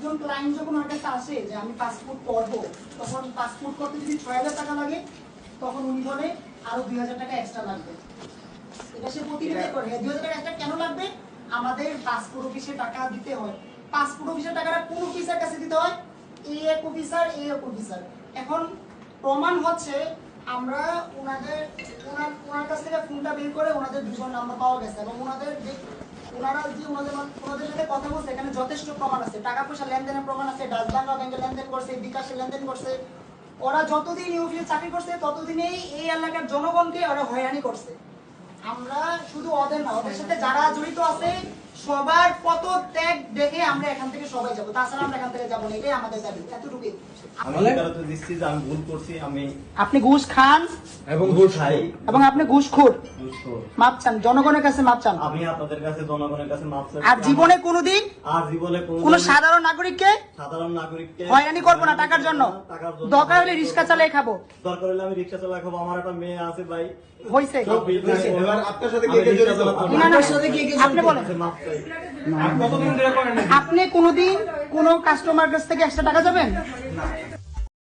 একজন ক্লায়েন্ট যখন আমার কাছে আসে যে আমি পাসপোর্ট করবো, তখন পাসপোর্ট করতে যদি ৬,০০০ টাকা লাগে, তখন উনি বলে আরো ২,০০০ টাকা এক্সট্রা লাগবে। এটা সে প্রতিনিধি করে ২,০০০ টাকা এক্সট্রা কেন লাগবে? আমাদের পাসপোর্ট অফিসে টাকা দিতে হয়। পাসপোর্ট অফিসের টাকাটা কোন অফিসার কাছে দিতে হয়? এই এক অফিসার, এই এক অফিসার। এখন প্রমাণ হচ্ছে আমরা ওনার কাছ থেকে ফোনটা বের করে ওনাদের দুজন নাম্বার পাওয়া গেছে, এবং ওনাদের ওনাদের সাথে কথা বলছে, এখানে যথেষ্ট প্রমাণ আছে, টাকা পয়সা লেনদেনের প্রমাণ আছে, ডাচবাংলা ব্যাংকে লেনদেন করছে, বিকাশে লেনদেন করছে। ওরা যতদিন এই অফিসে চাকরি করছে ততদিনেই এই এলাকার জনগণকে ওরা হয়রানি করছে। আমরা শুধু ওদের না, ওদের সাথে যারা জড়িত আছে সবার পদত্যাগ দেখে আমরা এখান থেকে সবাই যাবো, তাছাড়া আমরা এখান থেকে যাবো না, এটাই আমাদের দাবি। এতটুকুই। আপনি ঘুষ খান এবং ঘুষ খাই এবং আপনি ঘুষখোর। মাপ চান, জনগণের কাছে মাপ চান। আমি আপনাদের কাছে জনগণের কাছে মাপ চাই। আর জীবনে কোনোদিন কোন সাধারণ নাগরিককে হয়রানি করবো না টাকার জন্য। দরকার হলে রিক্সা চালিয়ে খাবো, দরকার হলে আমি রিক্সা চালিয়ে খাবো। আমার একটা মেয়ে আছে ভাই। হইছে। এবার আপনার সাথে কে কে জড়িত? আপনি বলেন, মাপ চাই। আপনি কোনোদিন কোন কাস্টমার কাছ থেকে 100 টাকা যাবেন? না।